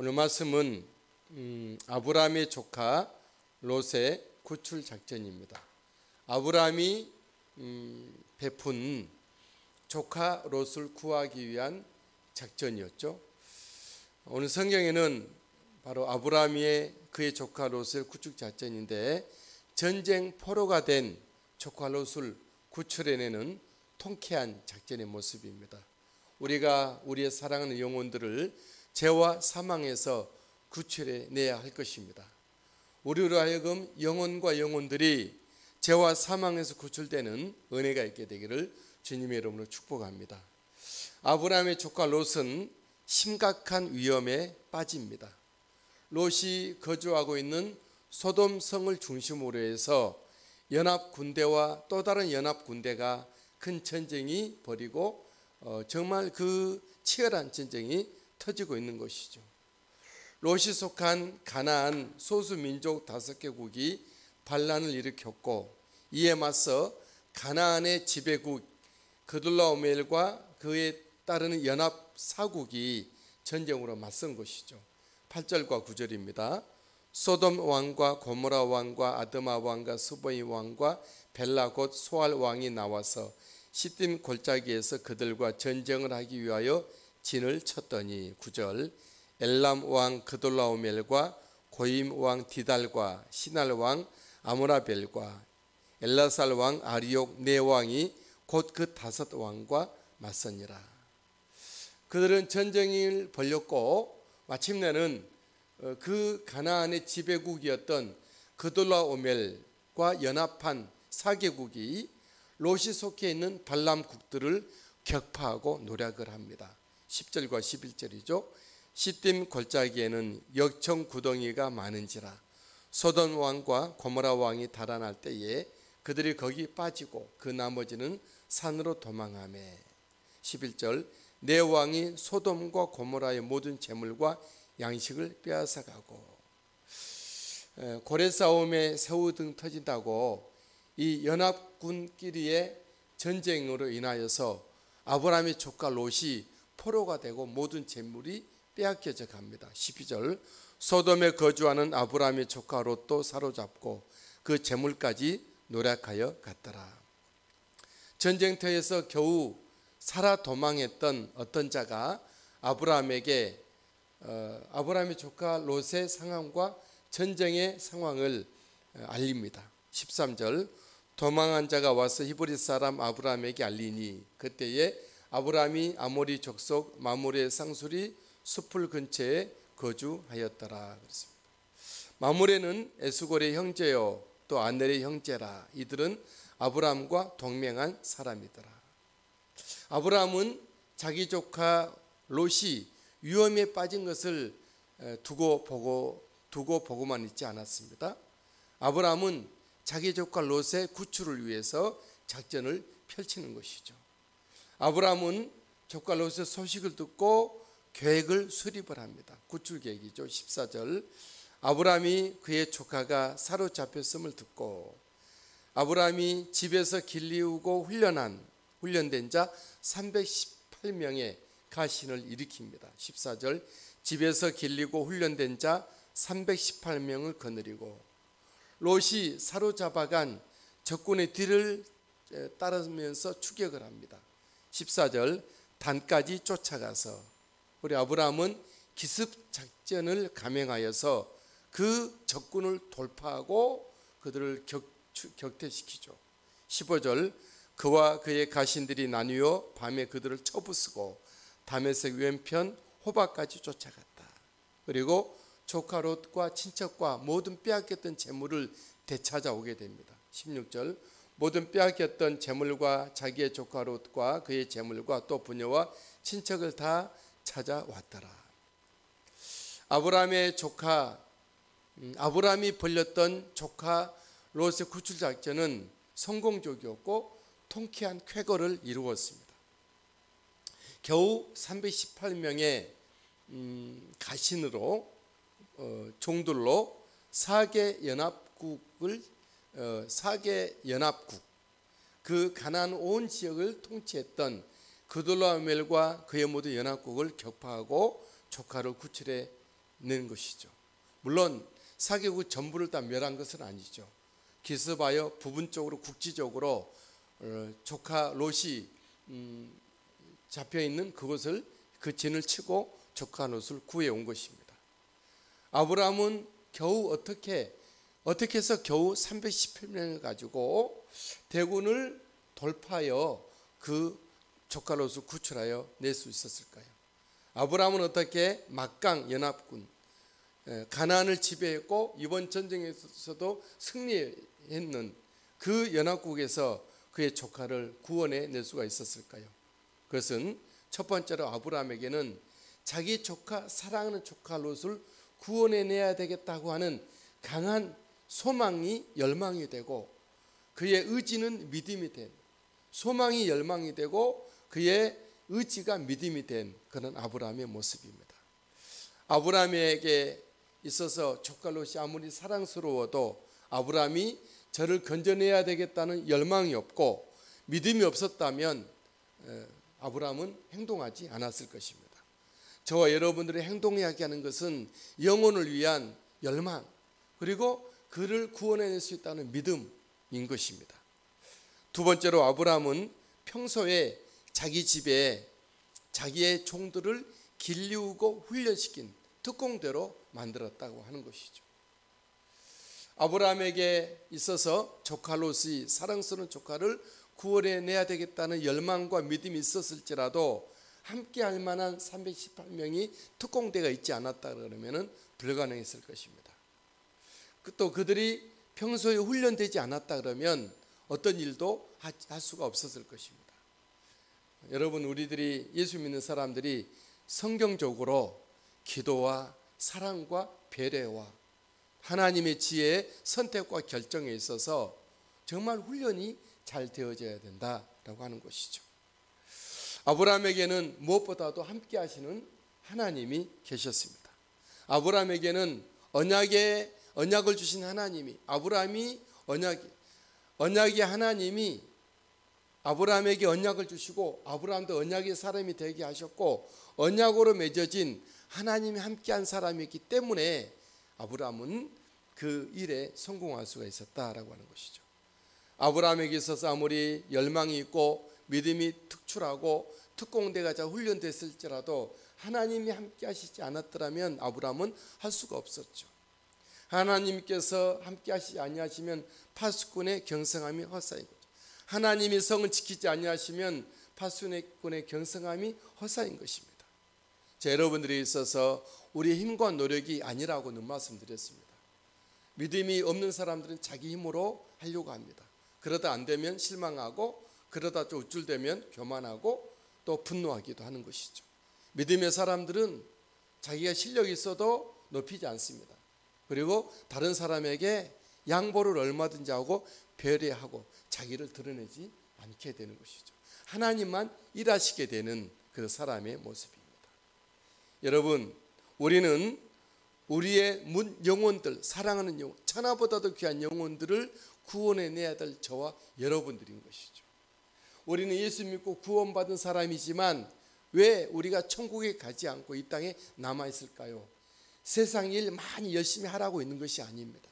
오늘 말씀은 아브라함의 조카 롯의 구출 작전입니다. 아브라함이 베푼 조카 롯을 구하기 위한 작전이었죠. 오늘 성경에는 바로 아브라함의 그의 조카 롯의 구출 작전인데, 전쟁 포로가 된 조카 롯을 구출해내는 통쾌한 작전의 모습입니다. 우리가 우리의 사랑하는 영혼들을 죄와 사망에서 구출해내야 할 것입니다. 우리로 하여금 영혼과 영혼들이 죄와 사망에서 구출되는 은혜가 있게 되기를 주님의 이름으로 축복합니다. 아브라함의 조카 롯은 심각한 위험에 빠집니다. 롯이 거주하고 있는 소돔 성을 중심으로 해서 연합 군대와 또 다른 연합 군대가 큰 전쟁이 벌이고 정말 그 치열한 전쟁이 터지고 있는 것이죠. 롯이 속한 가나안 소수 민족 5개국이 반란을 일으켰고, 이에 맞서 가나안의 지배국 그돌라오멜과 그에 따르는 연합 사국이 전쟁으로 맞선 것이죠. 8절과 9절입니다. 소돔 왕과 고모라 왕과 아드마 왕과 스보이 왕과 벨라 곧 소알 왕이 나와서 시딤 골짜기에서 그들과 전쟁을 하기 위하여 진을 쳤더니, 9절 엘람 왕 그돌라오멜과 고임 왕 디달과 시날 왕 아므라벨과 엘라살 왕 아리옥 네 왕이 곧 그 5 왕과 맞서니라. 그들은 전쟁을 벌였고 마침내는 그 가나안의 지배국이었던 그돌라오멜과 연합한 4개국이 롯이 속해 있는 발람국들을 격파하고 노략을 합니다. 10절과 11절이죠. 시딤 골짜기에는 역청 구덩이가 많은지라 소돔 왕과 고모라 왕이 달아날 때에 그들이 거기 빠지고 그 나머지는 산으로 도망하매, 11절 네 왕이 소돔과 고모라의 모든 재물과 양식을 빼앗아가고, 고래 싸움에 새우 등 터진다고 이 연합군끼리의 전쟁으로 인하여서 아브라함의 조카 롯이 포로가 되고 모든 재물이 빼앗겨져 갑니다. 12절 소돔에 거주하는 아브라함의 조카 롯도 사로잡고 그 재물까지 노략하여 갔더라. 전쟁터에서 겨우 살아 도망했던 어떤 자가 아브라함에게 아브라함의 조카 롯의 상황과 전쟁의 상황을 알립니다. 13절 도망한 자가 와서 히브리 사람 아브라함에게 알리니, 그때에 아브라함이 아모리 족속 마므레 상수리 숲을 근처에 거주하였더라. 그렇습니다. 마므레는 에스골의 형제요 또 아넬의 형제라. 이들은 아브라함과 동맹한 사람이더라. 아브라함은 자기 조카 롯이 위험에 빠진 것을 두고 보고만 있지 않았습니다. 아브라함은 자기 조카 롯의 구출을 위해서 작전을 펼치는 것이죠. 아브라함은 조카 롯의 소식을 듣고 계획을 수립을 합니다. 구출 계획이죠. 14절 아브라함이 그의 조카가 사로잡혔음을 듣고 아브라함이 집에서 길리우고 훈련된 자 318명의 가신을 일으킵니다. 14절 집에서 길리고 훈련된 자 318명을 거느리고 롯이 사로잡아간 적군의 뒤를 따르면서 추격을 합니다. 14절 단까지 쫓아가서 우리 아브라함은 기습 작전을 감행하여서 그 적군을 돌파하고 그들을 격퇴시키죠. 15절 그와 그의 가신들이 나뉘어 밤에 그들을 쳐부수고 다메섹 왼편 호바까지 쫓아갔다. 그리고 조카 롯과 친척과 모든 빼앗겼던 재물을 되찾아오게 됩니다. 16절 모든 빼앗겼던 재물과 자기의 조카 롯과 그의 재물과 또 부녀와 친척을 다 찾아왔더라. 아브라함이 벌였던 조카 롯의 구출 작전은 성공적이었고 통쾌한 쾌거를 이루었습니다. 겨우 318명의 가신으로 종들로 4개 연합국 그 가나안 온 지역을 통치했던 그돌라오멜과 그의 모든 연합국을 격파하고 조카를 구출해 낸 것이죠. 물론 4개국 전부를 다 멸한 것은 아니죠. 기습하여 부분적으로 국지적으로 조카 롯이 잡혀 있는 그곳을 그 진을 치고 조카 롯을 구해 온 것입니다. 아브라함은 겨우 어떻게 해서 겨우 318명을 가지고 대군을 돌파하여 그 조카 롯을 구출하여 낼 수 있었을까요? 아브라함은 어떻게 막강 연합군 가나안을 지배했고 이번 전쟁에서도 승리했는 그 연합국에서 그의 조카를 구원해 낼 수가 있었을까요? 그것은 첫 번째로 아브라함에게는 자기 조카, 사랑하는 조카 롯을 구원해내야 되겠다고 하는 강한 소망이 열망이 되고 그의 의지는 믿음이 된, 소망이 열망이 되고 그의 의지가 믿음이 된 그런 아브라함의 모습입니다. 아브라함에게 있어서 조카 롯이 아무리 사랑스러워도 아브라함이 저를 건져내야 되겠다는 열망이 없고 믿음이 없었다면 아브라함은 행동하지 않았을 것입니다. 저와 여러분들의 행동하게 하는 것은 영혼을 위한 열망 그리고 그를 구원해낼 수 있다는 믿음인 것입니다. 두 번째로 아브라함은 평소에 자기 집에 자기의 종들을 길리우고 훈련시킨 특공대로 만들었다고 하는 것이죠. 아브라함에게 있어서 조카 롯이 사랑스러운 조카를 구원해내야 되겠다는 열망과 믿음이 있었을지라도 함께 할 만한 318명이 특공대가 있지 않았다 그러면 불가능했을 것입니다. 또 그들이 평소에 훈련되지 않았다 그러면 어떤 일도 할 수가 없었을 것입니다. 여러분, 우리들이 예수 믿는 사람들이 성경적으로 기도와 사랑과 배려와 하나님의 지혜의 선택과 결정에 있어서 정말 훈련이 잘 되어져야 된다라고 하는 것이죠. 아브라함에게는 무엇보다도 함께 하시는 하나님이 계셨습니다. 아브라함에게는 언약을 주신 하나님이 언약의 하나님이 아브라함에게 언약을 주시고 아브라함도 언약의 사람이 되게 하셨고 언약으로 맺어진 하나님이 함께한 사람이었기 때문에 아브라함은 그 일에 성공할 수가 있었다라고 하는 것이죠. 아브라함에게 있어서 아무리 열망이 있고 믿음이 특출하고 특공대가 잘 훈련됐을지라도 하나님이 함께 하시지 않았더라면 아브라함은 할 수가 없었죠. 하나님께서 함께 하시지 아니하시면 파수꾼의 경성함이 헛사인 거죠. 하나님이 성을 지키지 아니하시면 파수꾼의 경성함이 헛사인 것입니다. 여러분들이 있어서 우리의 힘과 노력이 아니라고는 말씀드렸습니다. 믿음이 없는 사람들은 자기 힘으로 하려고 합니다. 그러다 안 되면 실망하고 그러다 좀 우쭐대면 교만하고 또 분노하기도 하는 것이죠. 믿음의 사람들은 자기가 실력이 있어도 높이지 않습니다. 그리고 다른 사람에게 양보를 얼마든지 하고 배려하고 자기를 드러내지 않게 되는 것이죠. 하나님만 일하시게 되는 그 사람의 모습입니다. 여러분, 우리는 우리의 영혼들, 사랑하는 영혼, 천하보다도 귀한 영혼들을 구원해내야 될 저와 여러분들인 것이죠. 우리는 예수 믿고 구원받은 사람이지만 왜 우리가 천국에 가지 않고 이 땅에 남아있을까요? 세상 일 많이 열심히 하라고 있는 것이 아닙니다.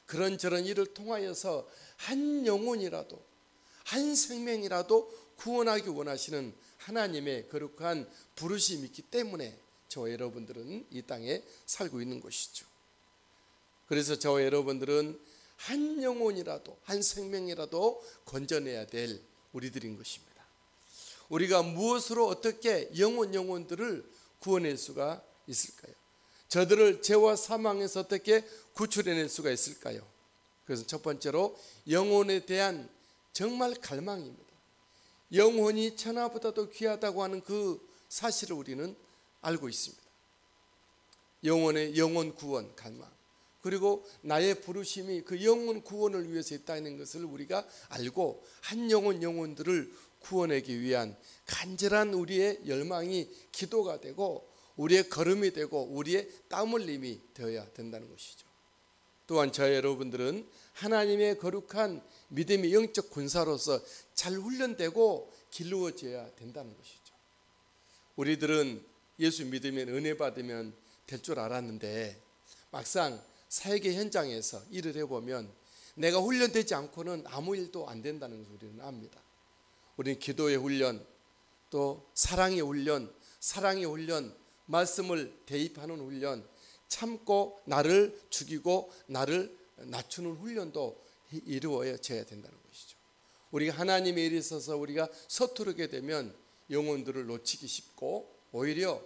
그런저런 일을 통하여서 한 영혼이라도 한 생명이라도 구원하기 원하시는 하나님의 거룩한 부르심이 있기 때문에 저와 여러분들은 이 땅에 살고 있는 것이죠. 그래서 저와 여러분들은 한 영혼이라도 한 생명이라도 건져내야 될 우리들인 것입니다. 우리가 무엇으로 어떻게 영혼들을 구원할 수가 있을까요? 저들을 죄와 사망에서 어떻게 구출해낼 수가 있을까요? 그래서 첫 번째로 영혼에 대한 정말 갈망입니다. 영혼이 천하보다도 귀하다고 하는 그 사실을 우리는 알고 있습니다. 영혼의 영혼 구원 갈망, 그리고 나의 부르심이 그 영혼 구원을 위해서 있다는 것을 우리가 알고 한 영혼들을 구원하기 위한 간절한 우리의 열망이 기도가 되고 우리의 걸음이 되고 우리의 땀 흘림이 되어야 된다는 것이죠. 또한 저 여러분들은 하나님의 거룩한 믿음의 영적 군사로서 잘 훈련되고 길러져야 된다는 것이죠. 우리들은 예수 믿으면 은혜 받으면 될 줄 알았는데 막상 사역의 현장에서 일을 해보면 내가 훈련되지 않고는 아무 일도 안 된다는 것을 우리는 압니다. 우리는 기도의 훈련, 또 사랑의 훈련, 말씀을 대입하는 훈련, 참고 나를 죽이고 나를 낮추는 훈련도 이루어져야 된다는 것이죠. 우리가 하나님의 일에 있어서 우리가 서투르게 되면 영혼들을 놓치기 쉽고 오히려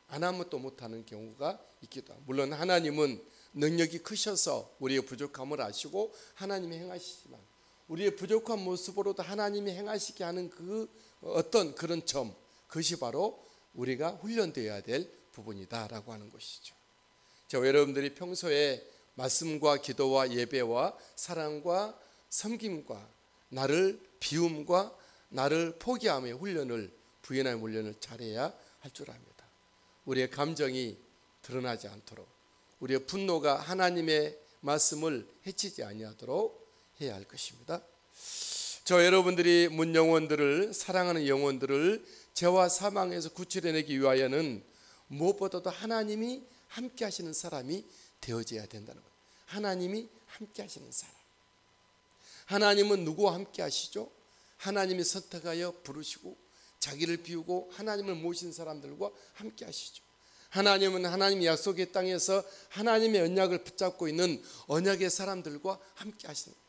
아무것도 못하는 경우가 있기도 합니다. 물론 하나님은 능력이 크셔서 우리의 부족함을 아시고 하나님이 행하시지만 우리의 부족한 모습으로도 하나님이 행하시게 하는 그 어떤 그런 점, 그것이 바로 우리가 훈련되어야 될 부분이다라고 하는 것이죠. 여러분들이 평소에 말씀과 기도와 예배와 사랑과 섬김과 나를 비움과 나를 포기함의 훈련을, 부인함의 훈련을 잘해야 할 줄 압니다. 우리의 감정이 드러나지 않도록, 우리의 분노가 하나님의 말씀을 해치지 아니하도록 해야 할 것입니다. 여러분들이 문 영혼들을, 사랑하는 영혼들을 죄와 사망에서 구출해내기 위하여는 무엇보다도 하나님이 함께 하시는 사람이 되어져야 된다는 것. 하나님이 함께 하시는 사람. 하나님은 누구와 함께 하시죠? 하나님이 선택하여 부르시고 자기를 비우고 하나님을 모신 사람들과 함께 하시죠. 하나님은 하나님의 약속의 땅에서 하나님의 언약을 붙잡고 있는 언약의 사람들과 함께 하시는 거예요.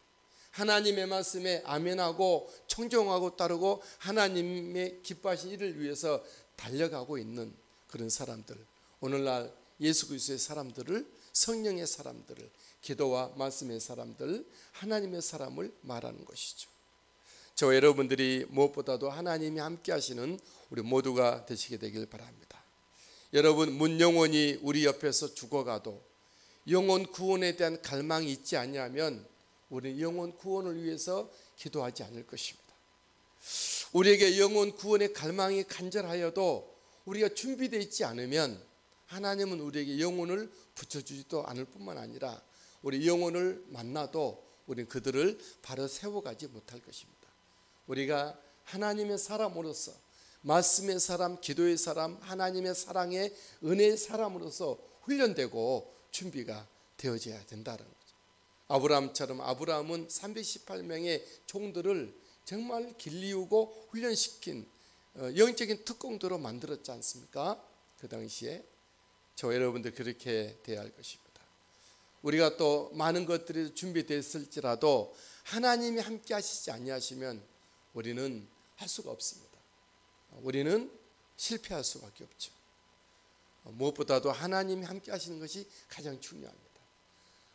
하나님의 말씀에 아멘하고 청종하고 따르고 하나님의 기뻐하신 일을 위해서 달려가고 있는 그런 사람들, 오늘날 예수 그리스도의 사람들을, 성령의 사람들을, 기도와 말씀의 사람들, 하나님의 사람을 말하는 것이죠. 여러분들이 무엇보다도 하나님이 함께 하시는 우리 모두가 되시게 되길 바랍니다. 여러분, 문 영혼이 우리 옆에서 죽어가도 영혼 구원에 대한 갈망이 있지 않냐면 우리는 영혼 구원을 위해서 기도하지 않을 것입니다. 우리에게 영혼 구원의 갈망이 간절하여도 우리가 준비되어 있지 않으면 하나님은 우리에게 영혼을 붙여주지도 않을 뿐만 아니라 우리 영혼을 만나도 우리는 그들을 바로 세워가지 못할 것입니다. 우리가 하나님의 사람으로서, 말씀의 사람, 기도의 사람, 하나님의 사랑의 은혜의 사람으로서 훈련되고 준비가 되어져야 된다는 거죠. 아브라함처럼 아브라함은 318명의 종들을 정말 길리우고 훈련시킨 영적인 특공대로 만들었지 않습니까? 그 당시에 여러분들 그렇게 돼야 할 것입니다. 우리가 또 많은 것들이 준비됐을지라도 하나님이 함께 하시지 아니하시면 우리는 할 수가 없습니다. 우리는 실패할 수밖에 없죠. 무엇보다도 하나님이 함께 하시는 것이 가장 중요합니다.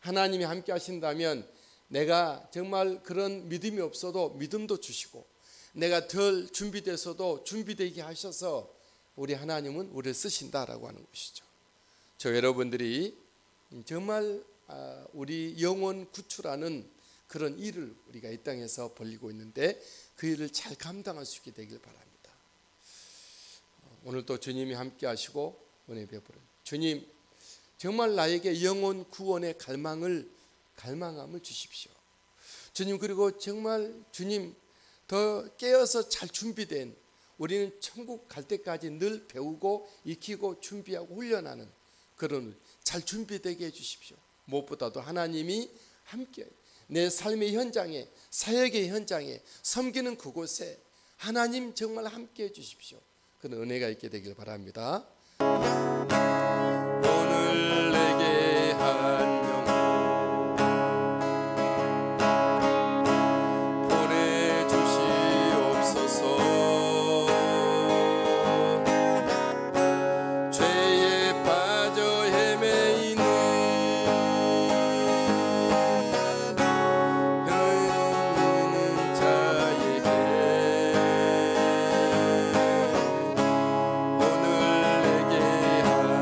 하나님이 함께 하신다면 내가 정말 그런 믿음이 없어도 믿음도 주시고 내가 덜 준비돼서도 준비되게 하셔서 우리 하나님은 우리를 쓰신다라고 하는 것이죠. 여러분들이 정말 우리 영혼 구출하는 그런 일을 우리가 이 땅에서 벌이고 있는데 그 일을 잘 감당할 수 있게 되길 바랍니다. 오늘도 주님이 함께 하시고 은혜 베풀어 주님, 정말 나에게 영혼 구원의 갈망함을 주십시오. 주님, 그리고 정말 주님 더 깨어서 잘 준비된, 우리는 천국 갈 때까지 늘 배우고 익히고 준비하고 훈련하는 그런 잘 준비되게 해주십시오. 무엇보다도 하나님이 함께 내 삶의 현장에, 사역의 현장에, 섬기는 그곳에 하나님 정말 함께 해주십시오. 그런 은혜가 있게 되길 바랍니다. 오늘 내게 한 영혼 보내주시옵소서. 죄에 빠져 헤매이는 자에게 오늘 내게 한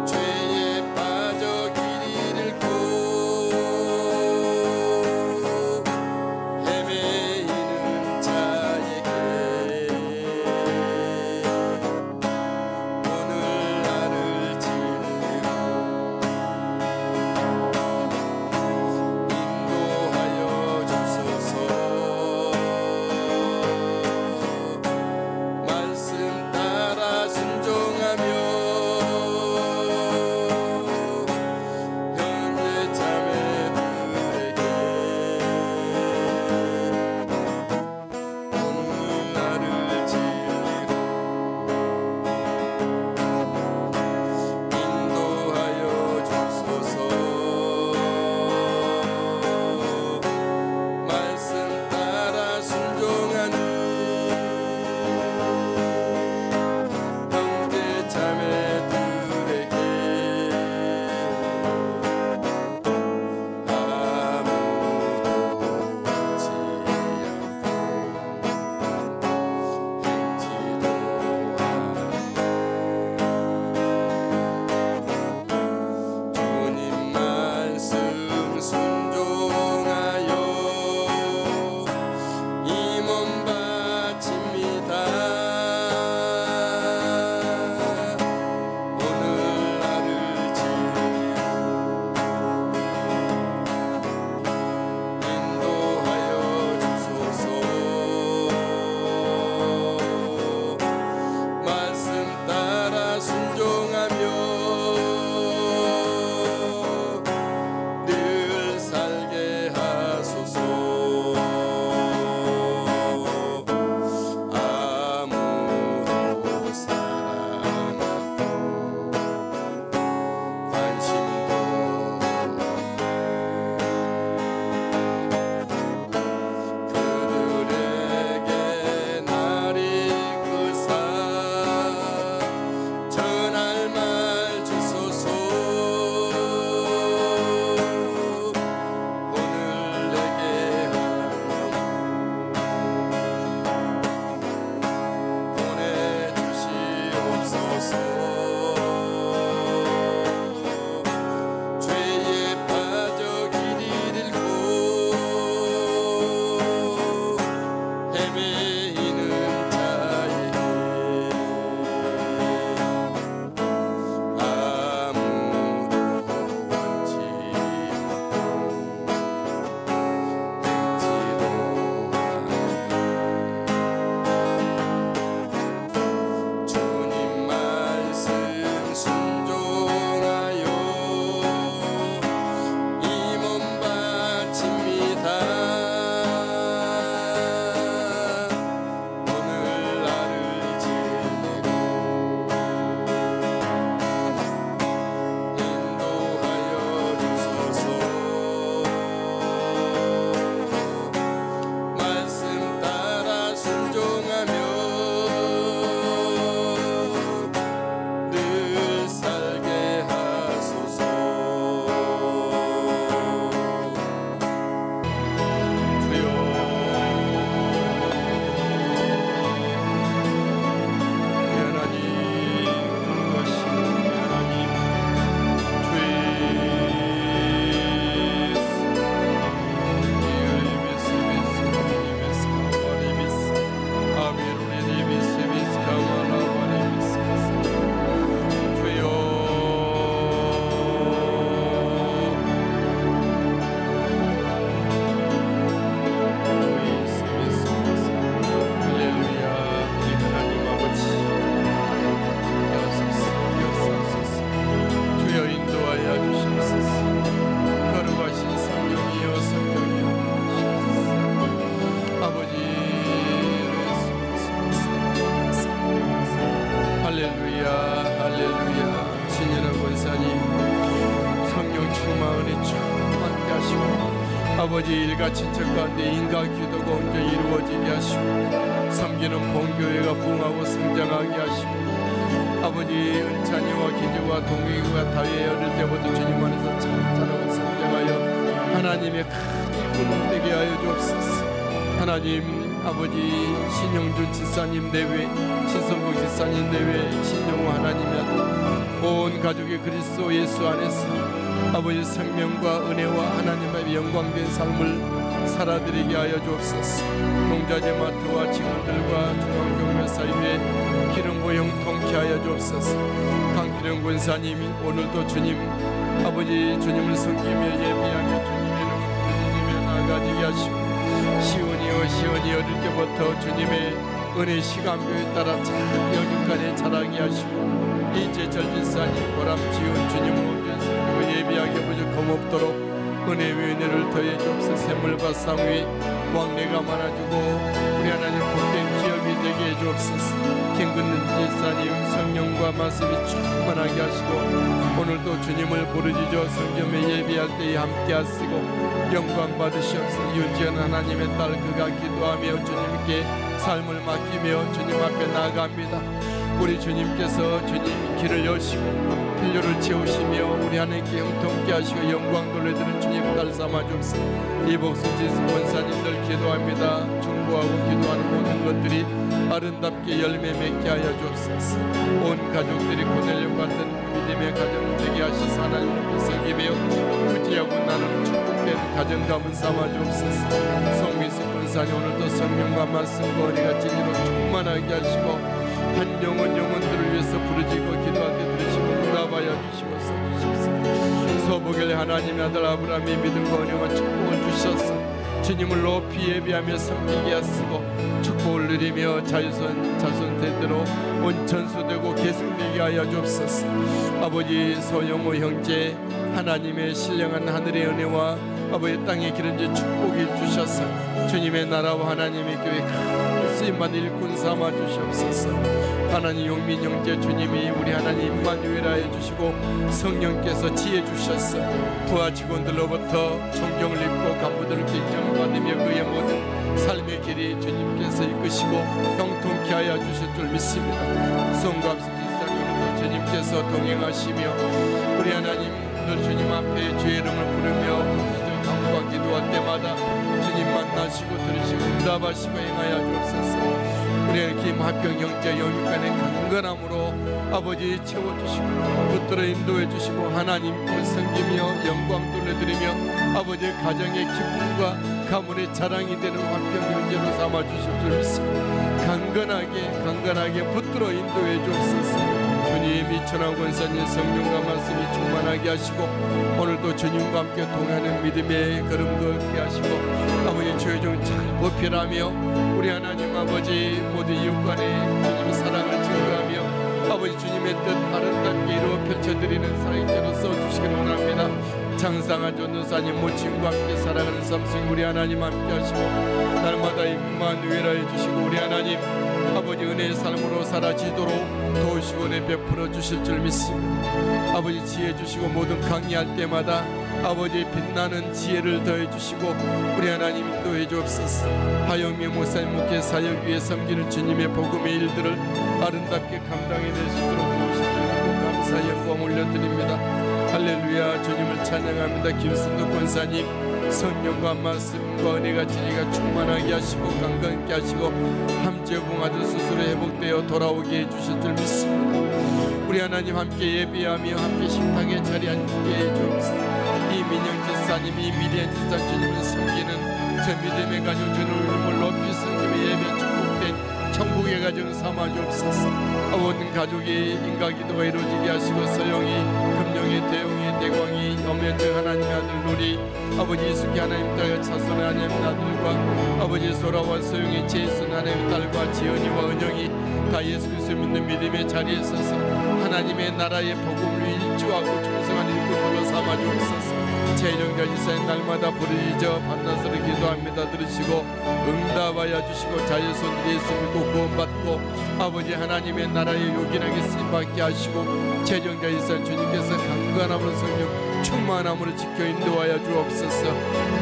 죄에 빠져 길 잃고 헤매이는 자에게 오늘 나를 지으로 인도하여 주소서. 말씀 따라 순종하며 형제 자매들에게 오늘 나를 지으로 인도하여 주소서. 말씀 따라 순종하는 형제 자매들에게 아무도 잊지 않고 주님 말씀 순종하여 이 몸 바칩니다. 오늘 나를 지으로 인도하여 주소서. 말씀 따라 순종하며 늘 살게 하소서. 아무도 사랑 관심도 그들에게 날 이끄사 전할 말 주소서. 오늘 내게 보내주시옵소서. 죄에 빠져 길 잃고 헤매이는 자에게 아무도 원치 않고 주님 말씀 순종하여 이 몸 바칩니다. 오늘 나를 지으로 인도하여 주소서. 말씀 따라 순종하며 늘 살게 하소서. 주여 우리 하나님 거룩하신 하나님 주여 인도하여 주시옵소서. 거룩하신 성령이여 성령이여 아버지 할렐루야 할렐루야. 신이라 권사님 성령 충만 은혜 충만케 하시고 아버지 일가 친척 가운데 인가 기도가 온전히 이루어지게 하시고 섬기는 본교회가 부흥하고 성장하게 하시고 아버지 은찬이와 기주와 동행과 다윗의 어릴 때부터 주님 안에서 자라고 성장하여 하나님의 큰 일꾼 되게 하여 주옵소서. 하나님 아버지 신영준 지사님 내외, 신성국 지사님 내외, 신영호 하나님의 아들 온 가족의 그리스도 예수 안에서 아버지 생명과 은혜와 하나님의 영광된 삶을 살아드리게 하여 주옵소서. 농자재 마트와 직원들과 중앙경매사위에 기름부 형통케 하여 주옵소서. 강필영 권사님이 오늘도 주님 아버지 주님을 섬기며 예비하며 주님의 이름을 부르짖으며 나아가게 하시고 시온이 어릴 때부터 주님의 은혜 시간표에 따라 잘 여기까지 자라게 하시고 이제 절진사님 보람지은 주님을 온전히 섬기고 예비하게 부족함 없도록 은혜 위에 은혜를 더해 주옵소서. 샘물과 쌍 위에 왕래가 많아지고 우리 하나님 복된 기업이 되게 해 주옵소서. 갱긋는 지사님 성령과 말씀이 충만하게 하시고 오늘도 주님을 부르짖어 성경에 예비할 때에 함께 하시고 영광 받으시옵소서. 유지한 하나님의 딸 그가 기도하며 주님께 삶을 맡기며 주님 앞에 나아갑니다. 우리 주님께서 주님 길을 여시고 필요를 채우시며 우리 하나님께 형통케 하시고 영광 돌려드리는 주님 딸 삼아 주옵소서. 이복순지 권사님들 기도합니다. 중보하고 기도하는 모든 것들이 아름답게 열매 맺게 하여 주옵소서. 온 가족들이 고넬령 같은 믿음의 가정 되게 하셔서 하나님 앞에 섬기며 부지하고 나는 축복된 가정 가문 삼아 주옵소서. 성민수 권사님 오늘도 성령과 말씀과 은혜가 진리로 충만하게 하시고 한 영혼들을 위해서 부르짖고 기도할 때 들으시고 응답하여 주시고 써주십시오. 소복일 하나님의 아들 아브라함의 믿음과 은혜와 축복을 주셔서 주님을 높이 예비하며 섬기게 하시고 축복을 누리며 자손 대대로 온 전수되고 계승되게 하여 주옵소서. 아버지 소영호 형제 하나님의 신령한 하늘의 은혜와 아버지 땅의 기름진 축복이 주셔서 주님의 나라와 하나님의 교회 큰 쓰임받은 일꾼 삼아 주시옵소서. 하나님 용민 형제 주님이 우리 하나님 임마누엘 하여 주시고 성령께서 지혜 주셔서 부하 직원들로부터 존경을 입고 간부들께 인정을 받으며 그의 모든 삶의 길이 주님께서 이끄시고 형통케 하여 주실 줄 믿습니다. 송갑수 지사님도 주님께서 동행하시며 우리 하나님 늘 주님 앞에 주의 이름을 부르며 간구와 기도할 때마다 주님 만나시고 들으시고 응답하시고 행하여 주옵소서. 우리의 김하평 형제 영육간의 강건함으로 아버지 채워주시고 붙들어 인도해 주시고 하나님을 섬기며 영광 돌려드리며 아버지의 가정의 기쁨과 가문의 자랑이 되는 화평 형제로 삼아 주실 줄 믿습니다. 강건하게 붙들어 인도해 주옵소서. 주님 이천한 권사님 성령과 말씀이 충만하게 하시고 오늘도 주님과 함께 동하는 믿음의 걸음 걷게 하시고 아버지 주의 종 잘 보필하며 우리 하나님 아버지 모든 이웃간의 주님의 사랑을 증거하며 아버지 주님의 뜻 아름답게 이루어 펼쳐드리는 사역자로 써주시기를 원합니다. 장상한 전도사님 모친과 함께 살아가는 삼성 우리 하나님 함께 하시고 날마다 임마누엘 해주시고 우리 하나님 아버지 은혜의 삶으로 살아지도록 도우시고 은혜 베풀어 주실 줄 믿습니다. 아버지 지혜 주시고 모든 강의할 때마다 아버지 빛나는 지혜를 더해 주시고 우리 하나님 인도해 주옵소서. 하영미 목사님 목회 사역 위에 섬기는 주님의 복음의 일들을 아름답게 감당해낼 수 있도록 도우실 줄 믿고 감사 영광 올려드립니다. 할렐루야. 주님을 찬양합니다. 김순도 권사님 성령과 말씀과 은혜가 진리가 충만하게 하시고 강건케 하시고 함재봉 아들 스스로 회복되어 돌아오게 해주실 줄 믿습니다. 우리 하나님 함께 예비하며 함께 식탁에 자리 앉게 해주옵소서. 이민영 지사님이 미리한 지사 주님을 섬기는 저 믿음의 가정 주님을 높이 섬기며 예배 축복된 천국의 가정 삼아 주옵소서. 온 가족이 인가기도가 이루어지게 하시고 서영이 금령이 대웅이 대광이 엄연정 하나님의 아들 누리 아버지 이숙기 하나님 딸과 차손의 하나님 아들과 아버지 소라와 소영이 제이슨 하나님 딸과 지연이와 은영이 다 예수 그리스도 믿는 믿음의 자리에 서서 하나님의 나라의 복음을 일주하고 충성한 일꾼으로 삼아 주옵소서. 재정자 지사님 날마다 부르짖어 반나서를 기도합니다. 들으시고 응답하여 주시고 자녀손들이 예수 믿고 구원받고 아버지 하나님의 나라에 요긴하게 쓰임받게 하시고 재정자 지사님 주님께서 강건함으로 성령 충만함으로 지켜 인도하여 주옵소서.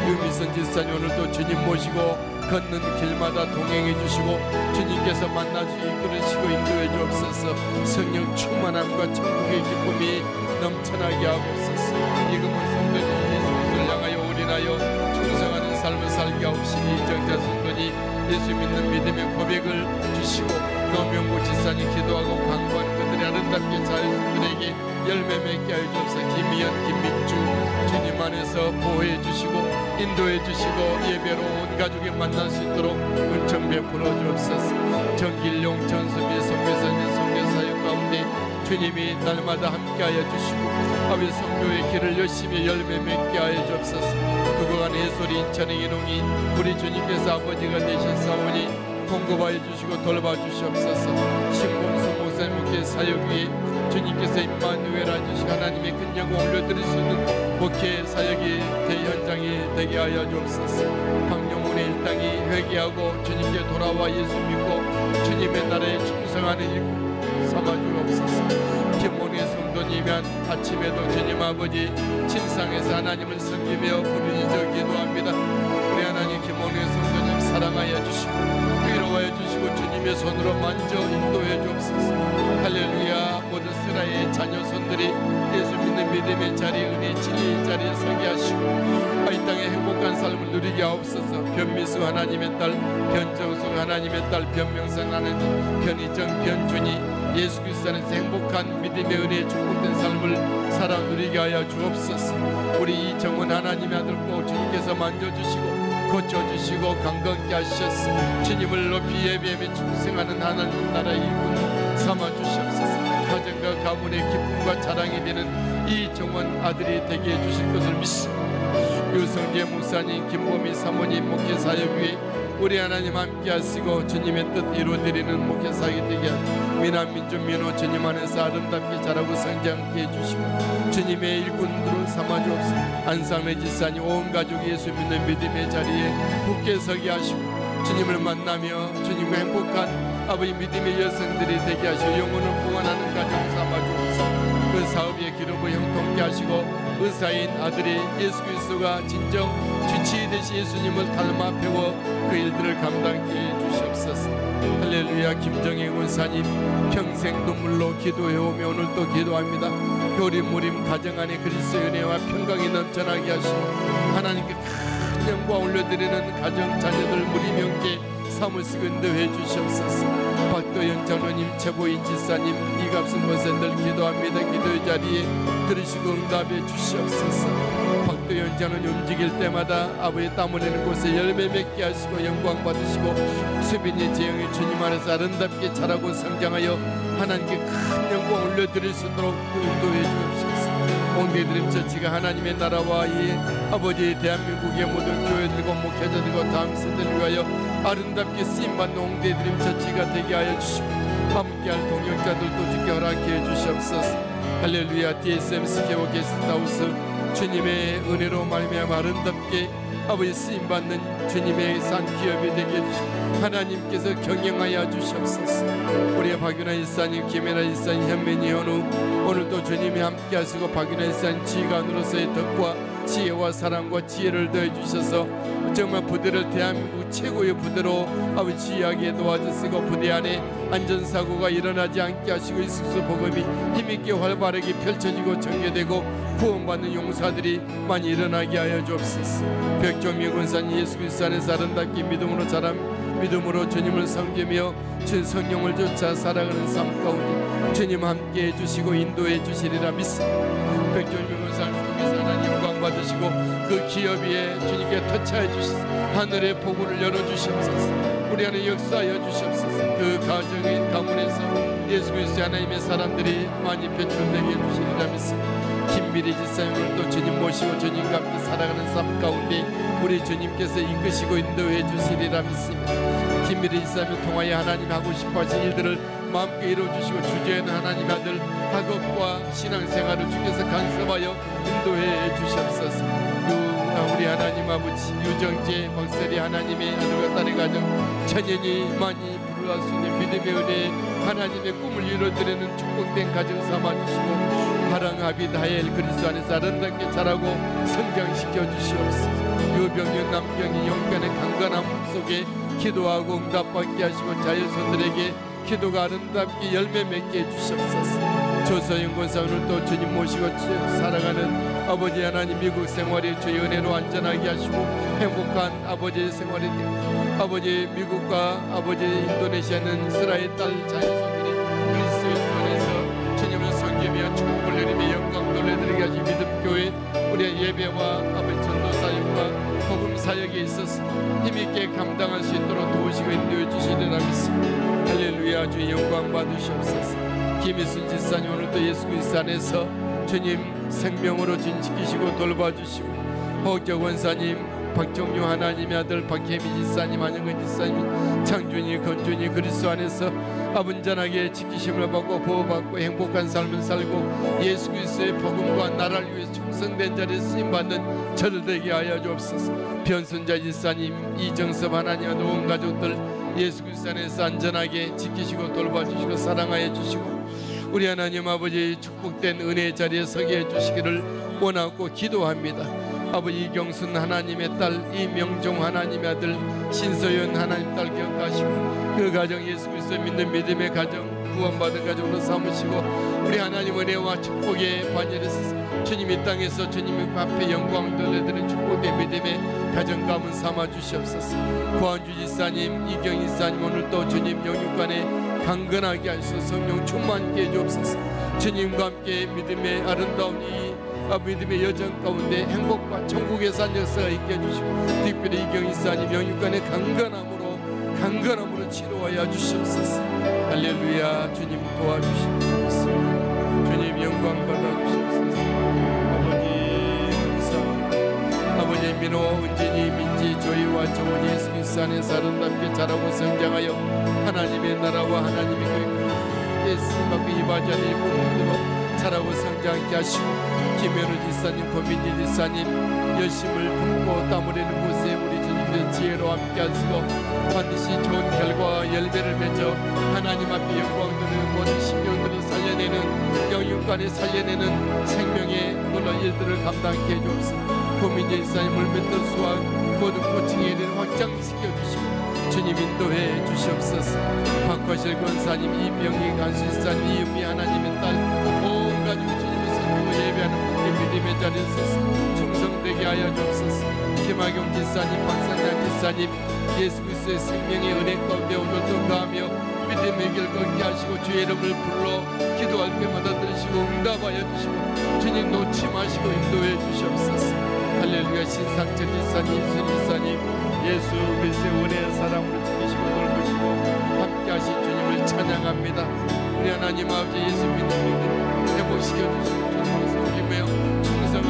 유미선 지사님 오늘도 주님 모시고 걷는 길마다 동행해 주시고 주님께서 만나주시 이끌으시고 인도해 주옵소서. 성령 충만함과 천국의 기쁨이 넘쳐나게 하옵소서. 이금은 성도님 예수를 향하여 올인하여 충성하는 삶을 살게 하옵시니 정자 성도니 예수 믿는 믿음의 고백을 주시고 노명구 지사님 기도하고 강구하는 그들의 아름답게 자유분들에게 열매 맺게 하여 주옵소서. 김희연 김민주 주님 안에서 보호해 주시고 인도해 주시고 예배로 온 가족이 만날 수 있도록 은총 베풀어 주옵소서. 정길용 전수미 선교사님 선교사역 가운데 주님이 날마다 함께하여 주시고 아버지 선교의 길을 열심히 열매 맺게 하여 주옵소서. 두고 간 해솔이 인천의 이농이 우리 주님께서 아버지가 되셨사오니 공급하여 주시고 돌봐 주시옵소서. 신봉수 목사님께 사역 위에 주님께서 임마누엘 주시고 하나님의 큰 영광 올려드릴 수 있는 목회 사역이 대현장이 되게 하여 주옵소서. 박용훈의 일당이 회개하고 주님께 돌아와 예수 믿고 주님의 나라에 충성하는 일 삼아 주옵소서. 김원희 성도님은 아침에도 주님 아버지 침상에서 하나님을 섬기며 부르짖어 기도합니다. 우리 하나님 김원희 성도님 사랑하여 주시고 위로하여 주시고 주님의 손으로 만져 인도해 주옵소서. 할렐루야. 모든 스라의 자녀손들이 예수 믿는 믿음의 자리 은혜 진리의 자리에 서게 하시고 이 땅의 행복한 삶을 누리게 하옵소서. 변미수 하나님의 딸 변정수 하나님의 딸 변명상 하나님 변희정 변준이 예수 그리스도 안에서 행복한 믿음의 은혜에 축복된 삶을 살아 누리게 하여 주옵소서. 우리 이정은 하나님의 아들 꼭 주님께서 만져주시고 고쳐주시고 강건케 하셨으며 주님을 높이 예배하며 충성하는 하나님 나라의 일꾼을 삼아주시옵소서. 가정과 가문의 기쁨과 자랑이 되는 이정원 아들이 되게 해주실 것을 믿습니다. 유성재 목사님 김보미 사모님 목회 사역 위에 우리 하나님 함께 하시고 주님의 뜻 이루어드리는 목회 사역이 되게 하시고 미남민주 민호 주님 안에서 아름답게 자라고 성장케 해주시고 주님의 일꾼들을 삼아주옵소서. 안상래 지사님 온 가족이 예수 믿는 믿음의 자리에 굳게 서게 하시고 주님을 만나며 주님의 행복한 아버지 믿음의 여성들이 되게 하시고 영혼을 구원하는 가정 삼아주옵소서. 그 사업의 기름을 형통케 하시고 의사인 아들이 예수 그리스도가 진정 주치 되신 예수님을 닮아 배워 그 일들을 감당케 해 주시옵소서. 할렐루야. 김정희 원사님 평생 눈물로 기도해오며 오늘 또 기도합니다. 효림 무림 가정 안에 그리스도의 은혜와 평강이 넘쳐나게 하시고 하나님께 큰 영광 올려드리는 가정 자녀들 무리명께 삼을 쓰고 인도해 주시옵소서. 박도연 장로님 최보인 지사님 이갑순 권사님들 기도합니다. 기도의 자리에 들으시고 응답해 주시옵소서. 박도연 장로님 움직일 때마다 아버지 땀 흘리는 곳에 열매 맺게 하시고 영광 받으시고 수빈이 재영이 주님 안에서 아름답게 자라고 성장하여 하나님께 큰 영광 올려드릴 수 있도록 인도해 주옵소서. 옹대드림 처치가 하나님의 나라와 이 아버지 대한민국의 모든 교회들과 목회자들과 다음 세대를 위하여 아름답게 쓰임받는 옹대드림 처치가 되게 하여 주시고 함께할 동역자들도 주께 허락해 주시옵소서. 할렐루야. DSM 스케어 게스트하우스 주님의 은혜로 말미암아 아름답게 아버지 쓰임받는 주님의 산 기업이 되게 해주시고 하나님께서 경영하여 주시옵소서. 우리 박윤아 일사님 김혜나 일사님 현민이 현우 오늘도 주님이 함께 하시고 박윤아 일사님 지휘관으로서의 덕과 지혜와 사랑과 지혜를 더해 주셔서 정말 부대를 대한민국 최고의 부대로 아버지 지휘하게 도와주시고 부대 안에 안전사고가 일어나지 않게 하시고 이수수 복음이 힘있게 활발하게 펼쳐지고 전개되고 구원받는 용사들이 많이 일어나게 하여 주옵소서. 백종미 군사님 예수 그리스도 안에서 아름답게 믿음으로 자람 믿음으로 주님을 섬기며 주 성령을 쫓아 살아가는 삶 가운데 주님 함께 해주시고 인도해 주시리라 믿습니다. 백종미 군사님 통해서 하나님 영광 받으시고 그 기업 위에 주님께 터치해 주시소. 하늘의 복을 열어주시옵소서. 우리 안에 역사하여 주시옵소서. 그 가정의 가문에서 예수 그리스도 하나님의 사람들이 많이 배출되게 해주시리라 믿습니다. 김미리 지사님을 또 주님 모시고 주님과 함께 살아가는 삶 가운데 우리 주님께서 이끄시고 인도해 주시리라 믿습니다. 김미리 지사님을 통하여 하나님 하고 싶어 하신 일들을 마음껏 이루어주시고 주제에는 하나님 아들 학업과 신앙생활을 주께서 간섭하여 인도해 주시옵소서. 우리 하나님 아버지 유정재 박세리 하나님의 아들과 딸의 가정 천연이 많이 부르할 수 있는 믿음의 은혜 하나님의 꿈을 이루어드리는 축복된 가정 삼아주시고 하랑하비 다엘 그리스도 안에서 아름답게 자라고 성장시켜 주시옵소서. 유병현 남경이 영간의 강건함 속에 기도하고 응답받게 하시고 자녀손들에게 기도가 아름답게 열매 맺게 해주시옵소서. 조서영권사 오늘도 주님 모시고 살아가는 아버지 하나님 미국 생활이 주의 은혜로 안전하게 하시고 행복한 아버지의 생활이 아버지 미국과 아버지 인도네시아는 이스라엘 딸 자연성들이 그리스도의 손에서 주님을 섬기며 축복을 누리며 영광 돌려드리게 하신 믿음교회 우리의 예배와 아버지 전도사역과 복음사역에 있어서 힘있게 감당할 수 있도록 도우시고 인도해 주시리라 믿습니다. 할렐루야. 주의 영광 받으시옵소서. 김희순 지사님 오늘도 예수 그리스도 안에서 주님 생명으로 진지키시고 돌봐주시고 허경 원사님 박정유 하나님의 아들 박혜미 지사님 안영근 지사님 창준이 건준이 그리스도 안에서 아분전하게 지키심을 받고 보호받고 행복한 삶을 살고 예수 그리스도의 복음과 나라를 위해 충성된 자리에 쓰임받는 저들 되게 하여 주옵소서. 변순자 지사님 이정섭 하나님과 온 가족들 예수 그리스도 안에서 안전하게 지키시고 돌봐주시고 사랑하여 주시고 우리 하나님 아버지 축복된 은혜의 자리에 서게 해주시기를 원하고 기도합니다. 아버지 이경순 하나님의 딸 이명종 하나님의 아들 신서연 하나님 딸 기억하시고 그 가정 예수 그리스도 믿는 믿음의 가정 구원받은 가정으로 삼으시고 우리 하나님 은혜와 축복의 반열에서 주님 이 땅에서 주님 앞에 영광을 돌려드리는 축복의 믿음의 가정 가문 삼아 주시옵소서. 고한주 지사님 이경희 지사님 오늘도 주님 영육간에 강건하게 하시고 성령 충만케 해주옵소서. 주님과 함께 믿음의 아름다운 이 믿음의 여정 가운데 행복과 천국의 산 역사가 있게 해주시고 특별히 이경희 지사님 영육간의 강건함으로 치료하여 주시옵소서. 할렐루야. 주님 도와주시옵소서. 주님 영광 받아주시옵소서. 아버지 감사합니다. 아버지 민호 은진이 민지 조이와 정원이 예수 그리스도 안에서 아름답게 자라고 성장하여 하나님의 나라와 하나님의 교회에 쓰임받고 이바지하는 일꾼으로 자라고 성장하게 하시고 김현우 지사님 고민지 지사님 열심을 품고 땀 흘리는 곳에 우리 주님의 지혜로 함께 하시고 반드시 좋은 결과와 열매를 맺어 하나님 앞에 영광 돌리는 모든 심령들을 살려내는 영육간에 살려내는 생명의 놀라운 일들을 감당케 해주옵소서. 고민지 지사님 물뱉던 수확 모든 고층에 이르는 확장시켜 주시고 주님 인도해 주시옵소서. 박화실 권사님 이병희 간수 지사님 이은미 하나님의 딸 온 가족이 주님의 선포 예배하는 복의 믿음의 자리에 서서 충성되게 하여 주옵소서. 김학용 지사님 박상장 지사님 예수 그리스도의 생명의 은혜 가운데 오늘도 가하며 믿음의 길 걷게 하시고 주의 이름을 불러 기도할 때마다 들으시고 응답하여 주시고 주님 놓지 마시고 인도해 주시옵소서. 할렐루야. 신상철 지사님 이순 지사님 예수 그리스도의 은혜의 사랑으로 지키시고 돌보시고 함께하신 주님을 찬양합니다. 우리 하나님 아버지 예수 믿는 믿음 회복시켜주시고 주님을 섬기며 충성한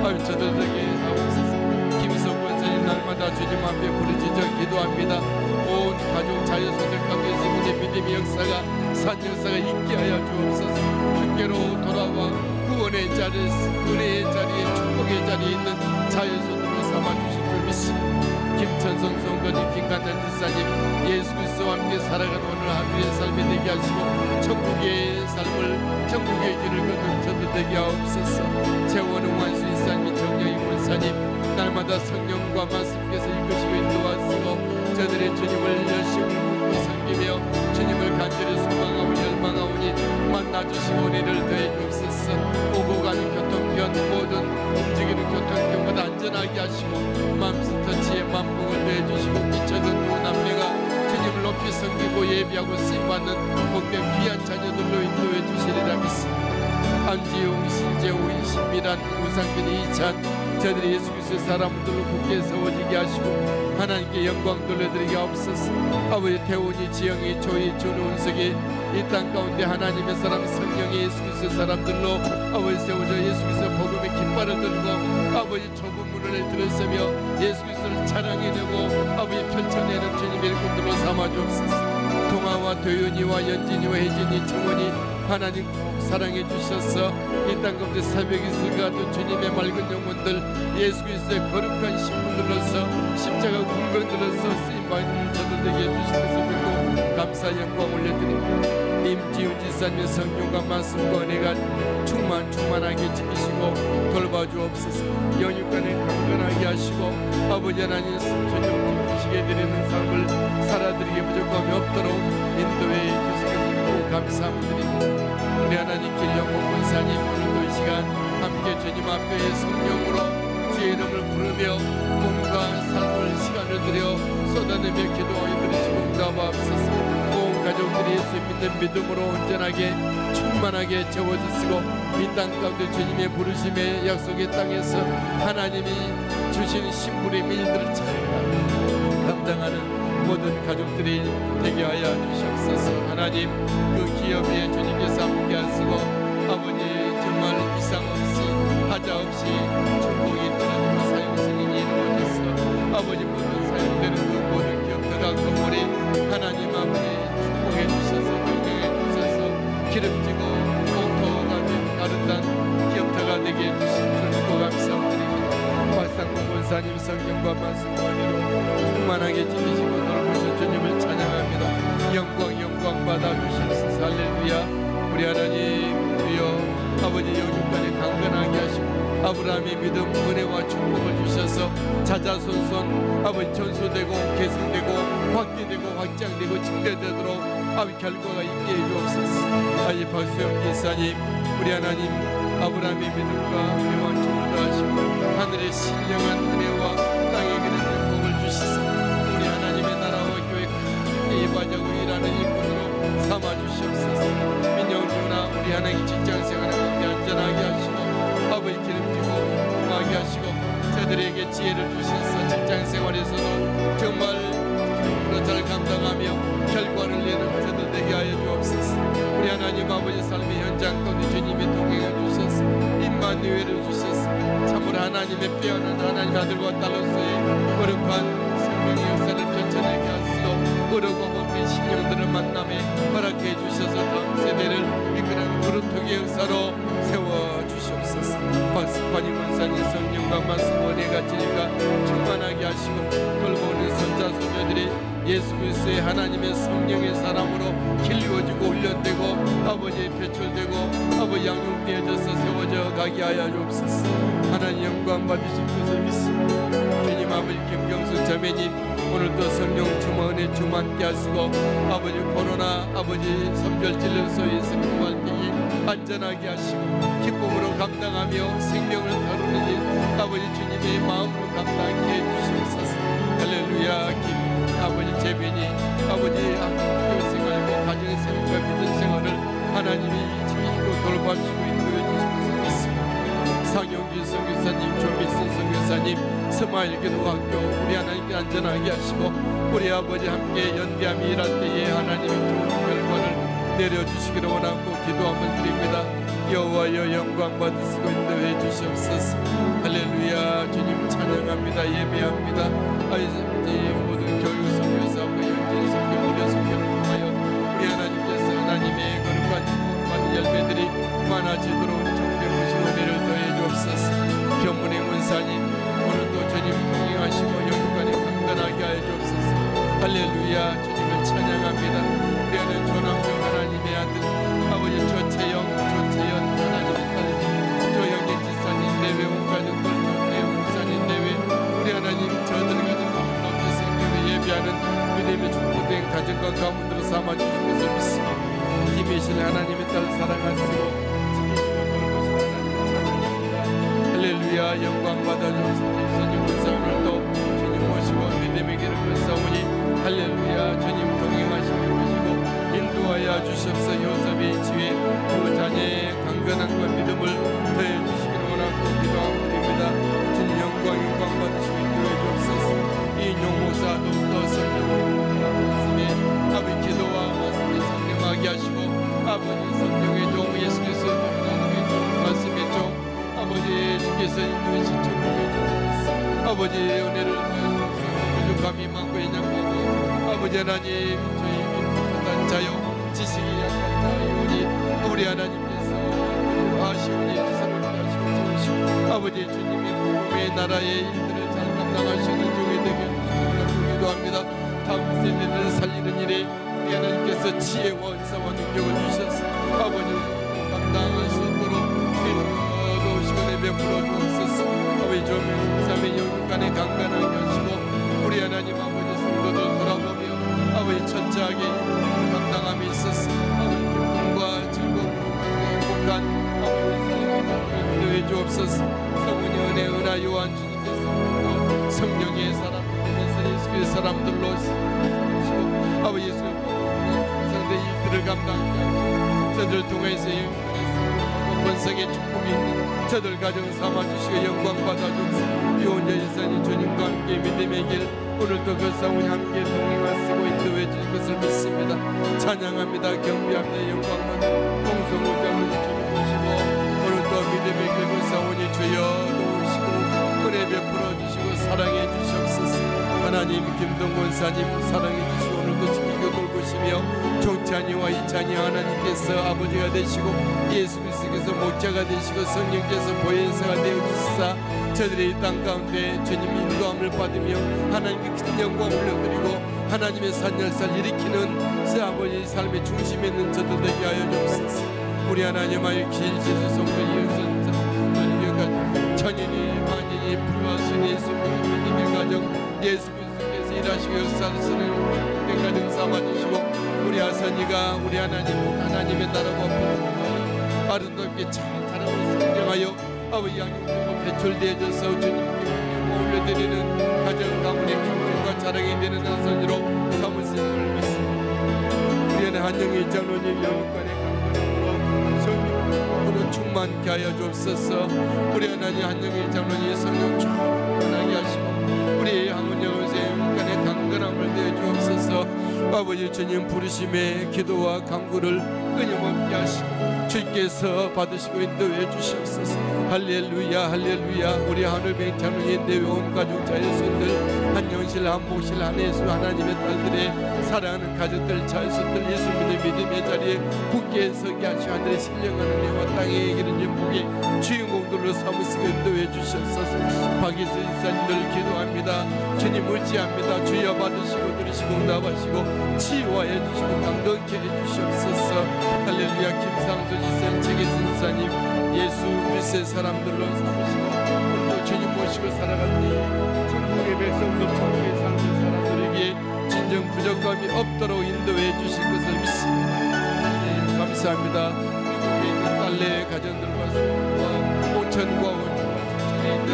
아버지 저들 되게 하옵소서. 김성 권사님 날마다 주님 앞에 부르짖어 기도합니다. 온 가족 자녀손들 가운데서 우리의 믿음의 역사가 산 역사가 있게 하여 주옵소서. 주께로 돌아와 구원의 자리에 은혜의 자리에 축복의 자리에 있는 자녀손들로 삼아주실 줄 믿습니다. 김천성 성도님 김간단 지사님 예수 그리스도와 함께 살아가는 오늘 하루의 삶이 되게 하시고 천국의 삶을 천국의 길을 걷는 저도 되게 하옵소서. 재원웅 완수 지사님 정영희 권사님 날마다 성령과 말씀께서 이끄시고 인도하시고 저들의 주님을 열심히 품고 섬기며 주님을 간절히 소망하고 열망하오니 만나주시고 은혜를 더해 주옵소서. 오고 가는 교통편 모든 움직이는 교통편보다 안전하게 하시고 맘스터치에 만복을 더해 주시고 기초든 두 남매가 주님을 높이 섬기고 예비하고 쓰임받는 복된 귀한 자녀들로 인도해 주시리라 믿습니다. 안지용, 신재우, 신미란, 우상균, 이찬 저들이 예수 그리스도의 사람들로 굳게 세워지게 하시고 하나님께 영광 돌려드리게 하옵소서. 아버지 태훈이, 지영이, 조이, 준우, 운석이 이 땅 가운데 하나님의 사람 성령의 예수 그리스도의 사람들로 아버지 세워져 예수 그리스도의 복음의 깃발을 들고 아버지 좁은 문을 들어서며 예수 그리스도를 자랑해내고 아버지 펼쳐내는 주님의 일꾼들로 삼아주옵소서. 동아와 도윤이와 연진이와 혜진이, 정원이 하나님 꼭 사랑해 주셔서 이 땅 가운데 새벽이 슬가도 주님의 맑은 영혼들 예수 그리스도의 거룩한 신분들로서 십자가 군병들로서 쓰임받는 저들 되게 해주시면서 믿고 감사 영광 올려드립니다. 임지훈 지사님의 성령과 말씀과 은혜가 충만하게 지키시고 돌봐주옵소서. 영육간에 강건하게 하시고 아버지 하나님 주님 기쁘시게 드리는 삶을 살아드리게 부족함이 없도록 인도해 주시옵소서. 감사합니다. 우리 하나님 길령 목권사님 오늘도 이 시간 함께 주님 앞에 성령으로 주의 이름을 부르며 몸과 삶을 시간을 들여 쏟아내며 기도하여 드리시고 응답하옵소서. 온 가족들이 예수 믿는 믿음으로 온전하게 충만하게 채워졌으고 이 땅 가운데 주님의 부르심의 약속의 땅에서 하나님이 주신 신부림의 일들을 잘 감당하는 모든 가족들이 되게 하여 주시옵소서. 하나님 그 기업 위에 주님께서 함께 하시고 아버지 정말 이상 없이 하자 없이 축복이 떨어지고 사용 승인이 이루어져서 아버지 모든 사용되는 그 모든 기업들과 건물이 하나님 아버지 축복해 주셔서 경영해 주셔서 기름지고 옥토가 된 아름다운 기업터가 되게 해주신 줄 감사드립니다. 박상공 권사님 성령과 말씀과 은혜로 충만하게 지니시고 넓으신 주님을 찬양합니다. 영광 받아주시옵소서. 할렐루야. 우리 하나님 주여 아버지 영육간에 강건하게 하시고 아브라함의 믿음 은혜와 축복을 주셔서 자자손손 아버지 전수되고 계승되고 확대되고 확장되고 증대되도록 아버지 결과가 있게 해주옵소서. 아버지 박수영 기사님 우리 하나님 아브라함의 믿음과 은혜와 축복을 더하시고 하늘의 신령한 은혜와 땅에 그리는 복을 주시사 우리 하나님의 나라와 교회 크게 임하자고 일하는 일꾼으로 삼아주시옵소서. 민영주나 우리 하나님 직장생활을 가운데 안전하게 하시고 아버지 기름지고 공하게 하시고 저들에게 지혜를 주셔서 직장생활에서도 정말 기쁨으로 잘 감당하며 결과를 내는 저들 되게 하여 주옵소서. 우리 하나님 아버지 삶의 현장 가운데 주님이 동행해 주셔서 임마누엘을 주셔서 참으로 하나님의 빼어난 하나님 아들과 딸로서의 거룩한 생명의 역사를 펼쳐내게 하시고 어려고 먹는 신령들을 만남에 허락해 주셔서 다음 세대를 이끄는 그루터기의 역사로 세워주시옵소서. 박스파니 권사님 성령과 말씀 은혜가 지니까 충만하게 하시고 돌보는 손자 소녀들이 예수 그리스도의 하나님의 성령의 사람으로 길리워지고 훈련되고 아버지 배출되고 아버지 양육되어져서 세워져 가게 하여 주옵소서. 하나님 영광 받으실 것을 믿습니다. 주님 아버지 김경수 자매님 오늘도 성령 주만의 주만께 하시고 아버지 코로나 아버지 선별진료소에 생활할 때에 안전하게 하시고 기쁨으로 감당하며 생명을 다루는 일 아버지 주님의 마음으로 감당하게 해주시옵소서. 할렐루야. 아버지 재빈이 아버지 학교 생활과 가정의 생활과 믿음 생활을 하나님이 지키고 돌봐주시고 인도해 주시면서 믿습니다. 상영기 선교사님 조미순 선교사님 스마일 기도학교 우리 하나님께 안전하게 하시고 우리 아버지 함께 연대하며 일할 때에 하나님이 좋은 결과를 내려주시기를 원하고 기도하며 드립니다. 여호와여 영광 받으시고 인도해 주시옵소서. 할렐루야. 주님 찬양합니다. 예배합니다. 아이들 모든 교육 선교사와 현진 선교 무료 선교를 통하여 우리 하나님께서 하나님의 거룩한 축복받은 열매들이 많아지도록 정결하신 은혜를 더해 주옵소서. 견문의 문사님 오늘도 주님 동행하시고 영육간에 강건하게 하여 주옵소서. 할렐루야. 주님을 찬양합니다. 우리는 조남경 하나님의 아들 아버지 조채연 하나님의 딸 조영길 지사님 내외 온 가족들 조태영 목사님 내외 우리 하나님 저들 가족 가운데 생명을 예비하는 믿음의 축복된 가정과 가문으로 삼아주신 것을 믿습니다. 김혜실 하나님의 딸 사랑하시고 할렐루야. 영광 받아주옵소서. 주님 권사 오늘도 주님 모시고 믿음의 길을 걸사오니 할렐루야. 주님 동행하시고 모시고 인도하여 주시옵소서. 요셉의 지혜 두 자녀의 강건함과 믿음을 더해 주시기를 원하고 기도합니다. 주님 영광 받으시고 인도해 주옵소서. 이 용목사 더욱더 성령의 말씀에 아버지 기도와 말씀에 성령하게 하시고 아버지 성령의 종 예수 그리스도 하나님의 종 말씀의 종 아버지 주께서 인도해 주옵소서. 아버지 은혜를 더해 부족함이 많고 연약하고 아버지 하나님 저희 약한 자요 지식이 약한 자요니 우리 하나님께서 아시오니 지성을 하시고 주시고 아버지 주님의 복음의 나라의 일들을 잘 감당할 수 있는 종이 되게 해주시고 기도합니다. 다음 세대를 살리는 일에 우리 하나님께서 지혜와 은사와 능력을 주셔서 아버지 감당할 수 있도록 시간에 베풀어 주옵소서. 아버지 조명삼의 영육간에 강건하게 하시고 우리 하나님 아버지 성도들 돌아보며 아버지 천천하게 감당함이 있어서 아버지 기쁨과 즐거움으로 주시옵소서. 성은의 은혜 은하 요한 주님께서 성령의 사람 예수의 사람들로 삼으시고 아버지 예수의 성대 일들을 감당하게 하시고 저들 통해서 번성의 축복이 있는 저들 가정 삼아주시고 영광 받아주옵소서. 유언자 일산이 주님과 함께 믿음의 길 오늘도 그 싸움이 함께 동행하시고 인도해 주실 것을 믿습니다. 찬양합니다. 경배합니다. 영광받아 공성우장을 주님 모시고 오늘도 믿음의 길 그 싸움이 주여 도우시고 은혜 베풀어 주시고 사랑해 주시옵소서. 하나님 김동건 사님 사랑해 주시고 오늘도 지키고 돌보시며 종찬이와 이찬이 하나님께서 아버지가 되시고 예수 그리스도께서 목자가 되시고 성령께서 보혜사가 되어주시사 저들의 이 땅 가운데 주님 인도함을 받으며 하나님께 큰 영광을 올려드리고 하나님의 산열살 일으키는 새 아버지의 삶의 중심에 있는 저들 되게 하여 주옵소서. 우리 하나님의 길지수 성도 이어선 천인이 만인이 불화신 예수 믿음의 가정 예수 그리스도께서 일하시고 역사하시는 된 가정 삼아주시고 우리 아선이가 우리 하나님의 나라가 아름답게 잘 자라고 성장하여 아버지 양육되고 배출되어져서 주님께 올려드리는 가정 가문의 기쁨과 자랑이 되는 아선이로 삼으실 줄 믿습니다. 우리 한영희 장로님 영육간의 강건함으로 성령으로 충만케 하여 주옵소서. 우리 하나님 한영희 장로님 성령 충만하게 하시고 우리 한문영 영육간의 강건함을 내어 주옵소서. 아버지 주님 부르심의 기도와 간구를 끊임없게 하시고 주께서 받으시고 인도해 주시옵소서. 할렐루야 할렐루야. 우리 하늘뱅 장로님 내외온 가족 자녀손들 한영실 한복실 한혜수 하나님의 딸들의 사랑하는 가족들 자녀손들 예수 믿음의 자리에 굳게 서게 하시고 하늘에 신령하는 내와 땅에 이기는 전복의 주인공들로 삼으시고 인도해 주시옵소서. 박이수 인사님들 기도합니다. 주님 의지합니다. 주여 받으시고 들으시고 응답하시고 치유하여 주시고 강건케 해주시옵소서. 할렐루야. 김상수 지사님 최계순 지사님 예수 그리스도의 사람들로 삼으시고 또 주님 모시고 살아가니 천국의 백성들 천국의 삶의 사람들에게 진정 부족함이 없도록 인도해 주실 것을 믿습니다. 네, 감사합니다. 미국에 있는 딸내 가정들과 수고와 오천과 원주와 춘천에 있는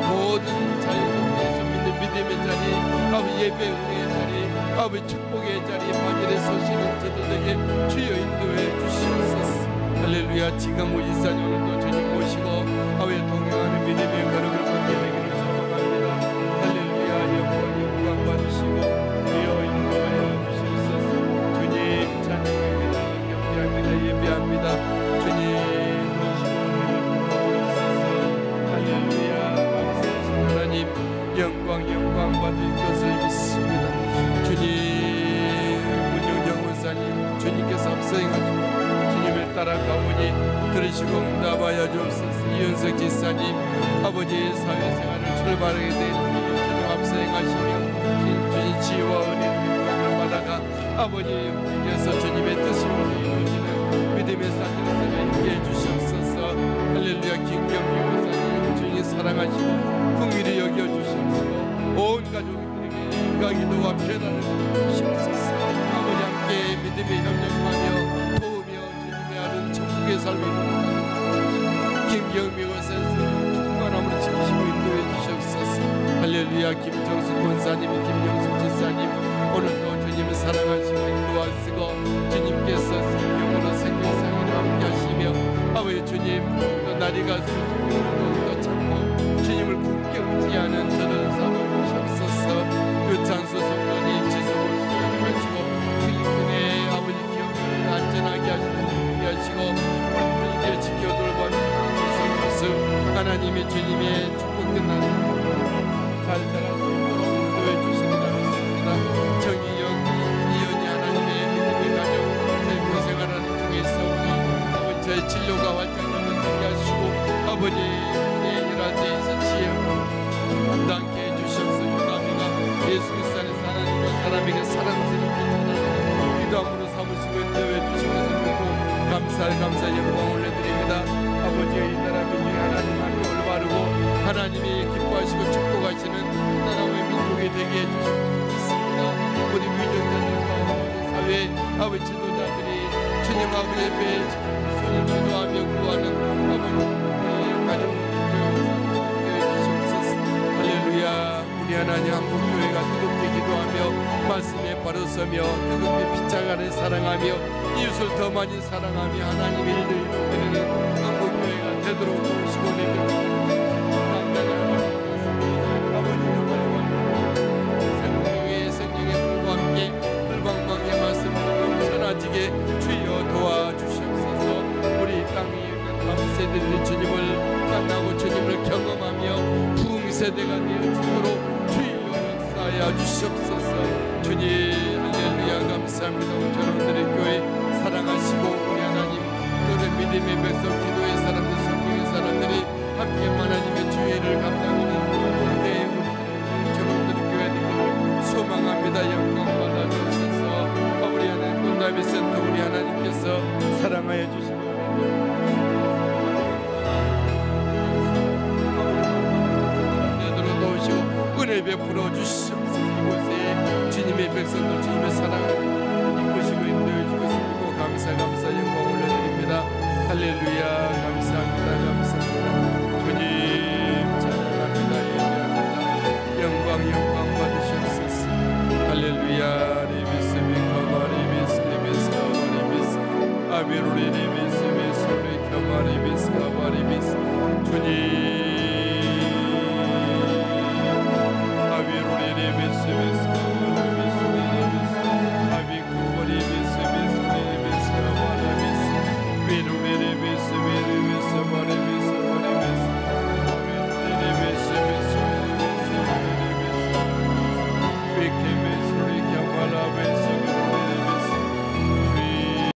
모든 자유성 예수 믿는 믿음의 자리 아버지 예배 은혜의 자리 아버지 축복의 자리에 만일에 서시는 저들에게 주여 인도해 주시옵소서. 할렐루야. 지강모 이사님 오늘도 주님 모시고 아버지 동행하는 믿음의 걸음을 걷게 되기를 소망합니다. 할렐루야. 영광 받으시고 주여 인도하여 주시옵소서. 주님 찬양합니다. 경배합니다. 예배합니다. 주님 모시옵소서. 할렐루야. 감사하신 하나님 영광 받을 것을 믿습니다. 주님 문영정 원사님 주님께서 앞서행하시고 주님을 따라가오니 들으시고 응답하여 주옵소서. 이은석 지사님 아버지의 사회생활을 출발하게 된 주님 앞서행하시며 주님 지혜와 은혜를 받아가 아버지 움직여서 주님의 뜻을 이루어지는 믿음의 산들에서 있게 해주시옵소서. 할렐루야. 김경미 원사님 주님 사랑하시고 긍휼히 여겨주시옵소서. 온 가족들에게 인가기도와 변화를 주시옵소서. 아버지 함께 믿음의 협력하며 도우며 주님의 아는 천국의 삶을 김경미 원사님 충만함으로 지키시고 인도해 주시옵소서. 할렐루야. 김정수 권사님 김영숙 지사님 오늘도 주님을 사랑하시고 인도하시고 주님께서 생명으로 생명상으로 함께 하시며 아버지 주님 또 날이 갈수록 또 참고 주님을 굳게 의지하는 저를 삼아주시옵소서. 그 찬수 성도님 지속을 수행하시고 그 인근의 아버지 기업을 안전하게 하시고 함께 하시고 우리 지켜 돌봐주시는 모습 하나님의 주님의 축복된 나라를 잘 자랄 수 있도록 인도해 주시리라 믿습니다. 정의영 이연이 하나님의 믿음의 가정 제 생활하는 중에서 우리 저의 진료가 활짝하게 되게 하시고 아버지의 일할 때에서 지혜 감당케 해주시옵소서. 유다미가 예수 그리스도 안에서 하나님과 사람에게 사랑스럽게 전하는 기도함으로 삼으시고 인도해 주신 것을 보고 감사 영광 올려드립니다. 아버지의 이 나라 민중이 하나님 앞에 올바르고 하나님이 기뻐하시고 축복하시는 나라와 민족이 되게 해주시고 있습니다. 우리 위정자들과 모든 사회 아버지 지도자들이 주님 아버지 앞에 손을 기도하며 구하는 아버지 가정 십자가를 사랑하며 이웃을 더 많이 사랑하며 하나님의 일을 이루는 한국교회가 되도록 도우시고 불방망의 말씀으로 전하지게 주여 도와주시옵소서. 우리 땅에 있는 각 세대들이 주님을 만나고 주님을 경험하며 부흥세대가 되어지도록 주여 역사하여 주시옵소서. 주님 할렐루야 감사합니다. 여러분들의 교회 사랑하시고 우리 하나님 너를 믿음의 백성 기도의 사람들 성경의 사람들이 함께 하나님의 주의를 감당하는 내 여러분들의 교회 되기를 소망합니다. 영광 받아주옵소서. 우리 하나님 놀라의 센터 우리 하나님께서 사랑하여 주시고 내도록 도우시고 은혜 베풀어 주시옵소서. 이곳에 주님의 백성들 주님의 사랑을 이끄시고 인도해 주시고 감사 영광 올려드립니다. 할렐루야.